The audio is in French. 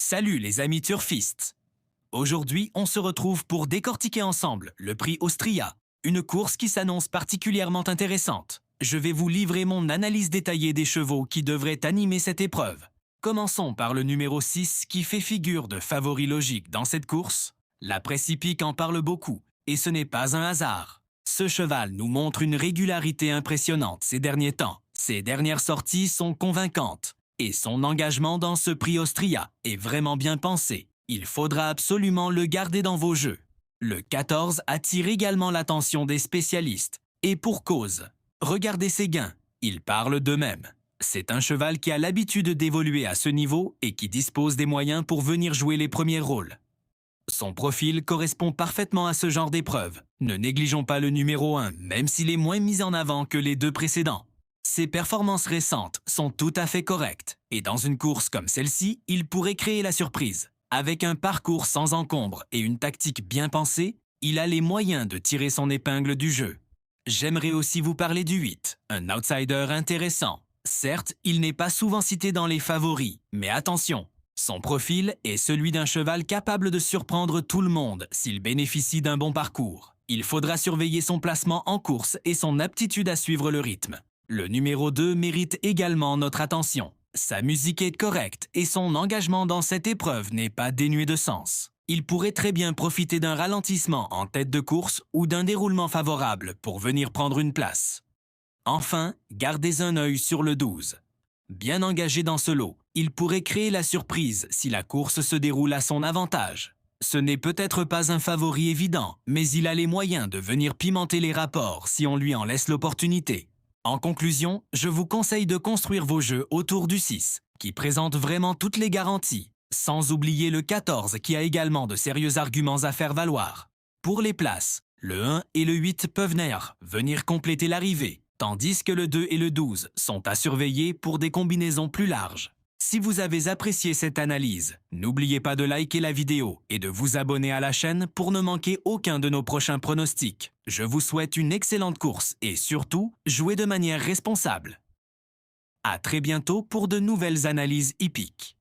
Salut les amis turfistes. Aujourd'hui, on se retrouve pour décortiquer ensemble le prix Austria, une course qui s'annonce particulièrement intéressante. Je vais vous livrer mon analyse détaillée des chevaux qui devraient animer cette épreuve. Commençons par le numéro 6 qui fait figure de favori logique dans cette course. La presse hippique en parle beaucoup, et ce n'est pas un hasard. Ce cheval nous montre une régularité impressionnante ces derniers temps. Ses dernières sorties sont convaincantes. Et son engagement dans ce prix Austria est vraiment bien pensé. Il faudra absolument le garder dans vos jeux. Le 14 attire également l'attention des spécialistes. Et pour cause. Regardez ses gains, ils parlent d'eux-mêmes. C'est un cheval qui a l'habitude d'évoluer à ce niveau et qui dispose des moyens pour venir jouer les premiers rôles. Son profil correspond parfaitement à ce genre d'épreuve. Ne négligeons pas le numéro 1, même s'il est moins mis en avant que les deux précédents. Ses performances récentes sont tout à fait correctes, et dans une course comme celle-ci, il pourrait créer la surprise. Avec un parcours sans encombre et une tactique bien pensée, il a les moyens de tirer son épingle du jeu. J'aimerais aussi vous parler du 8, un outsider intéressant. Certes, il n'est pas souvent cité dans les favoris, mais attention, son profil est celui d'un cheval capable de surprendre tout le monde s'il bénéficie d'un bon parcours. Il faudra surveiller son placement en course et son aptitude à suivre le rythme. Le numéro 2 mérite également notre attention. Sa musique est correcte et son engagement dans cette épreuve n'est pas dénué de sens. Il pourrait très bien profiter d'un ralentissement en tête de course ou d'un déroulement favorable pour venir prendre une place. Enfin, gardez un œil sur le 12. Bien engagé dans ce lot, il pourrait créer la surprise si la course se déroule à son avantage. Ce n'est peut-être pas un favori évident, mais il a les moyens de venir pimenter les rapports si on lui en laisse l'opportunité. En conclusion, je vous conseille de construire vos jeux autour du 6, qui présente vraiment toutes les garanties, sans oublier le 14 qui a également de sérieux arguments à faire valoir. Pour les places, le 1 et le 8 peuvent venir compléter l'arrivée, tandis que le 2 et le 12 sont à surveiller pour des combinaisons plus larges. Si vous avez apprécié cette analyse, n'oubliez pas de liker la vidéo et de vous abonner à la chaîne pour ne manquer aucun de nos prochains pronostics. Je vous souhaite une excellente course et surtout, jouez de manière responsable. À très bientôt pour de nouvelles analyses hippiques.